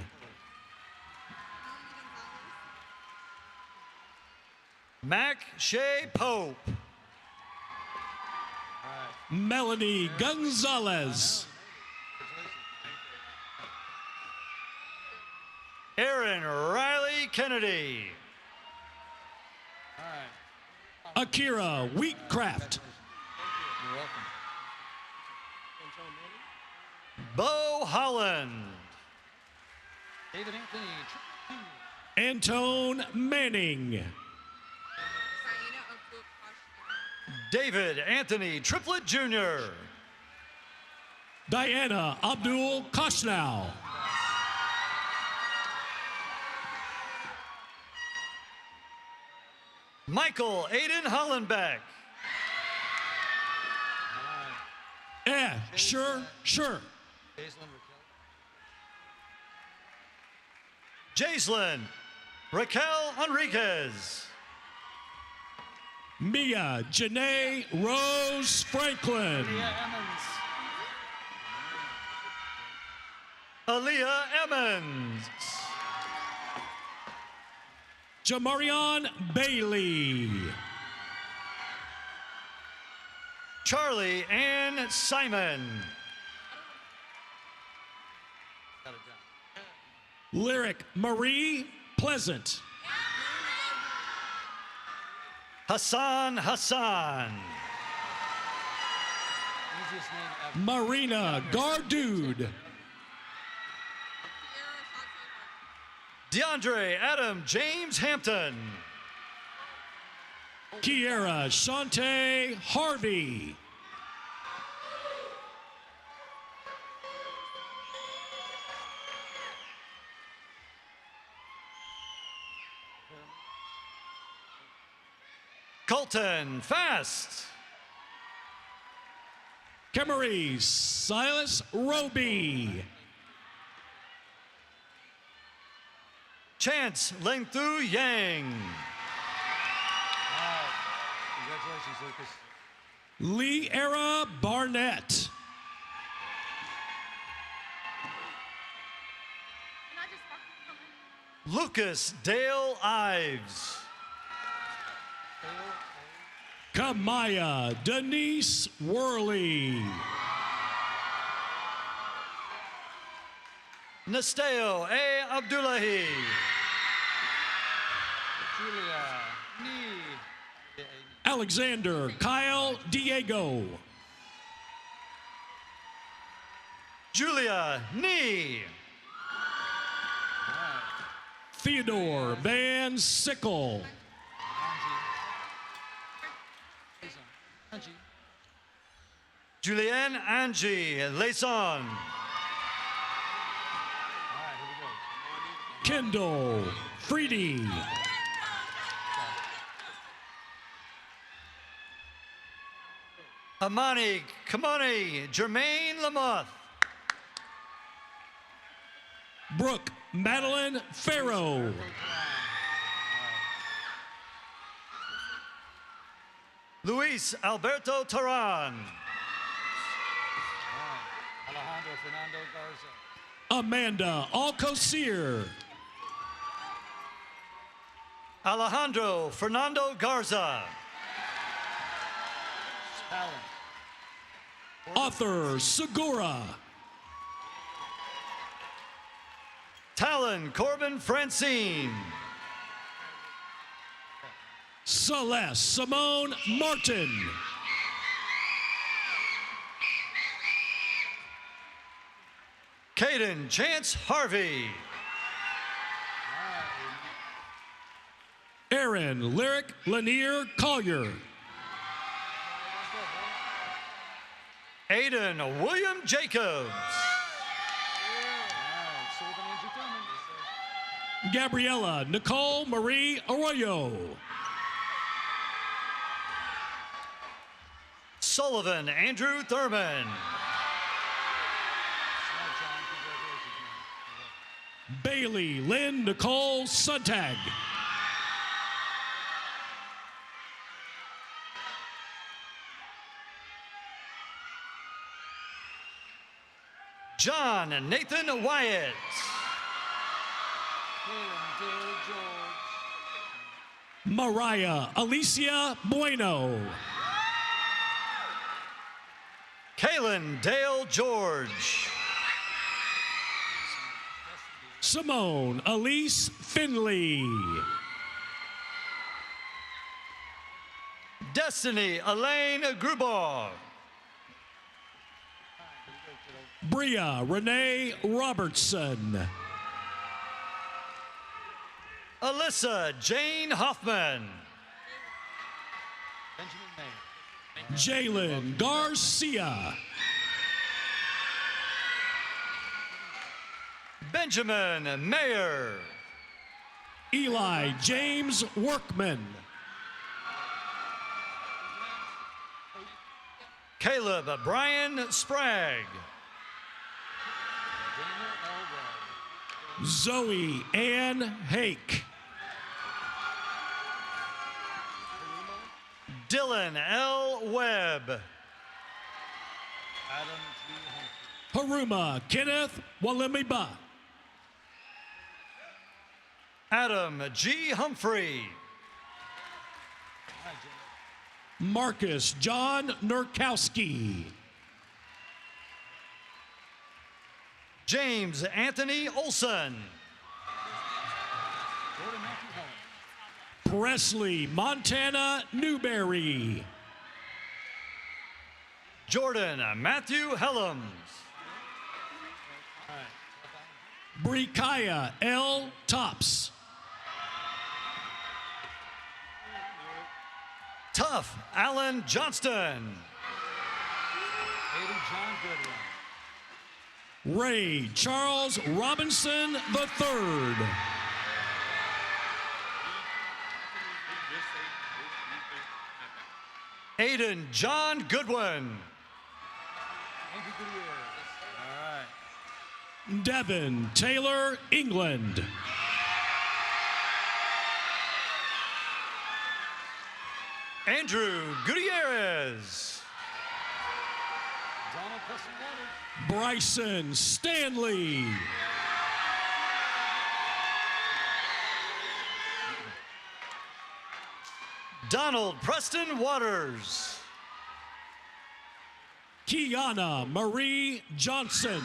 Mac Shea Pope. Melanie Gonzalez. Aaron Riley Kennedy. Akira Wheatcraft. Bo Holland. Antone Manning. David Anthony Triplett Jr. Diana Abdul Koshnow. Michael Aiden Hollenbeck. Sure. Jaislyn Raquel Enriquez. Mia Janae Rose Franklin. Aaliyah Emmons. Jamarion Bailey. Charlie Ann Simon. Lyric Marie Pleasant. Hassan. Marina Gardude. DeAndre Adam James Hampton. Kiera Shante Harvey. Colton Fast. Kemery Silas Roby. Chance Lengthu Yang. Wow. Congratulations, Lucas. Lee Era Barnett. Lucas Dale Ives. Kamaya Denise Worley. Nasteo A. Abdullahi. Alexander Kyle Diego. Julia Nee. Theodore Van Sickle. Julianne Angie Layson. Kendall Freedy. Amani Kamani Jermaine Lamoth. Brooke Madeline Farrow. Luis Alberto Taran. Alejandro Fernando Garza. Amanda Alcocer. Alejandro Fernando Garza. Arthur Segura. Talon Corbin Francine. Celeste Simone Martin. Caden Chance Harvey. Aaron Lyric Lanier Collier. Aiden William Jacobs. Gabriella Nicole Marie Arroyo. Sullivan Andrew Thurman. Bailey Lynn Nicole Suntag. John Nathan Wyatt. Mariah Alicia Bueno. Kaylin Dale George. Simone Elise Finley. Destiny Elaine Grubaugh. Bria Renee Robertson. Alyssa Jane Hoffman. Jalen Garcia. Benjamin Mayer. Eli James Workman. Caleb Brian Sprague. Zoe Ann Hake. Dylan L. Webb. Haruma Kenneth Walimiba. Adam G. Humphrey. Marcus John Nurkowski. James Anthony Olson. Presley Montana Newberry. Jordan Matthew Helms. Brikaya L. Tops. Tough Allen Johnston. Ray Charles Robinson III. Aiden John Goodwin. Andrew Gutierrez. All right. Devin Taylor England. Andrew Gutierrez. Donald Preston Waters. Bryson Stanley. Donald Preston Waters. Kiana Marie Johnson.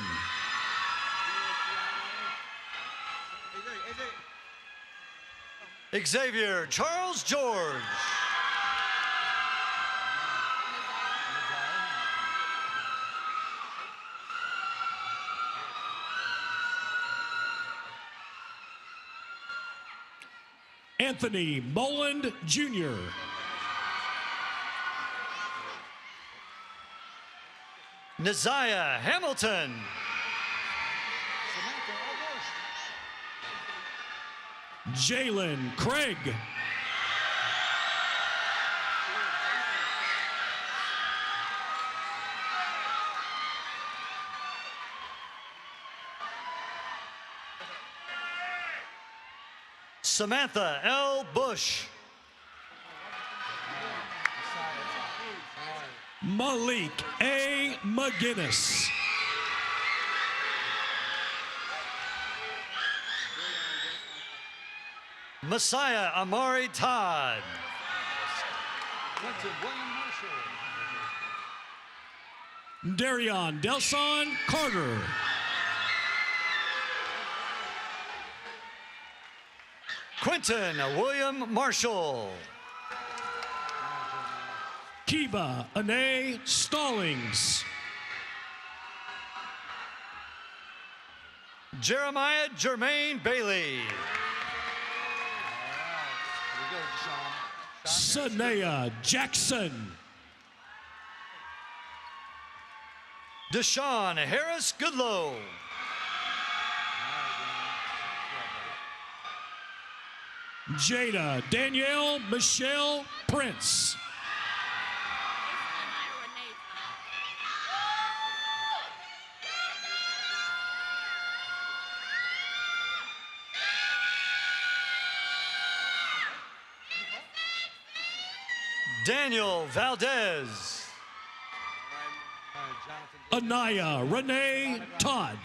Xavier Charles George. Anthony Boland Jr. Neziah Hamilton. Jalen Craig. Samantha L. Bush. Malik A. McGinnis. Messiah Amari Todd. Quentin William Marshall. Darion Delson Carter. Quentin William Marshall. Kiba Ane Stallings. Jeremiah Jermaine Bailey. Here we go, Deshaun. Sanaya Jackson. Deshaun Harris Goodlow. Jada Danielle Michelle Prince. Daniel Valdez. Anaya Renee Todd.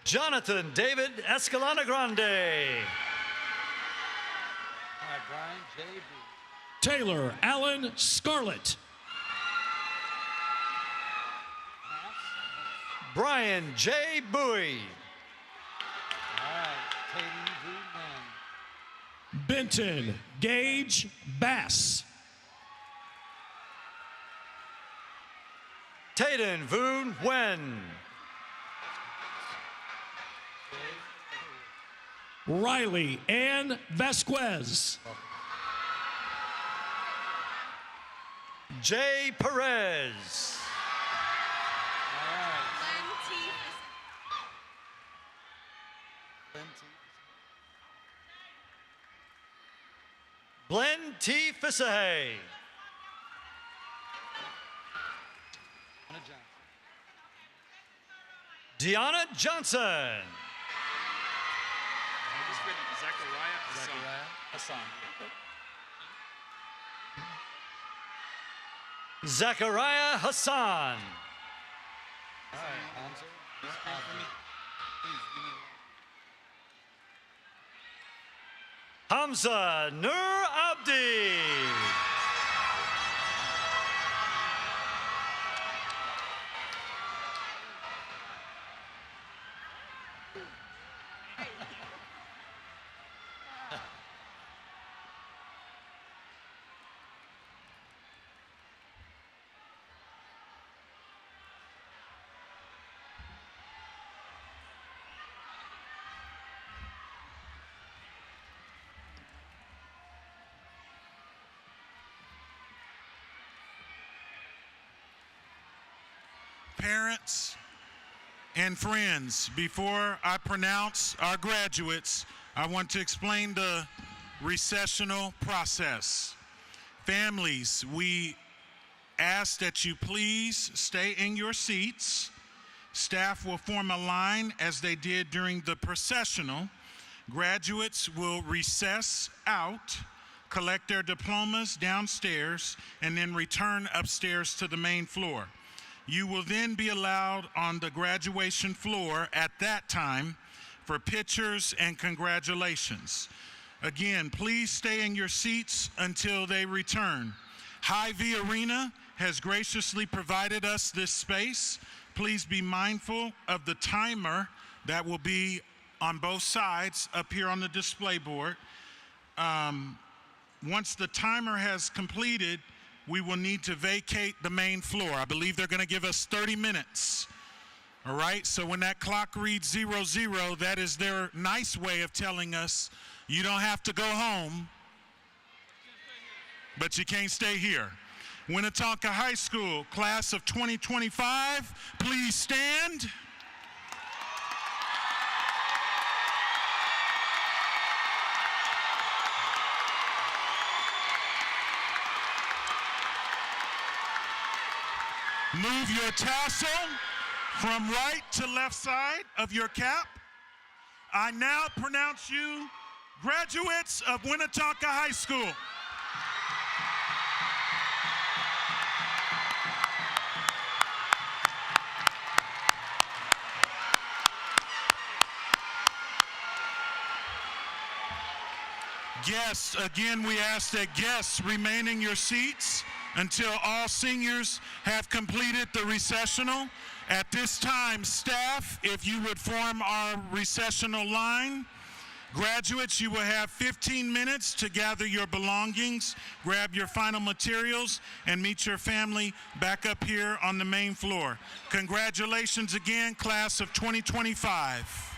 Jonathan David Escalona Grande. All right, Brian J.B. Taylor Allen Scarlett. Brian J. Bowie. All right, Tatum Boone. Benton Gage Bass. Tayden Voon Wen. Riley Ann Vasquez. Jay Perez. Glenn T. Fisahay. Deanna Johnson. Zachariah Hassan. Zachariah Hassan. All right, Hamza. Hamza Nur Abdi. Parents and friends, before I pronounce our graduates, I want to explain the recessional process. Families, we ask that you please stay in your seats. Staff will form a line as they did during the processional. Graduates will recess out, collect their diplomas downstairs, and then return upstairs to the main floor. You will then be allowed on the graduation floor at that time for pictures and congratulations. Again, please stay in your seats until they return. Hy-Vee Arena has graciously provided us this space. Please be mindful of the timer that will be on both sides up here on the display board. Once the timer has completed, we will need to vacate the main floor. I believe they're going to give us 30 minutes. All right, so when that clock reads 00, that is their nice way of telling us you don't have to go home, but you can't stay here. Winnetonka High School, class of 2025, please stand. Move your tassel from right to left side of your cap. I now pronounce you graduates of Winnetonka High School. Guests, again, we ask that guests remain in your seats until all seniors have completed the recessional. At this time, staff, if you would form our recessional line. Graduates, you will have 15 minutes to gather your belongings, grab your final materials, and meet your family back up here on the main floor. Congratulations again, class of 2025.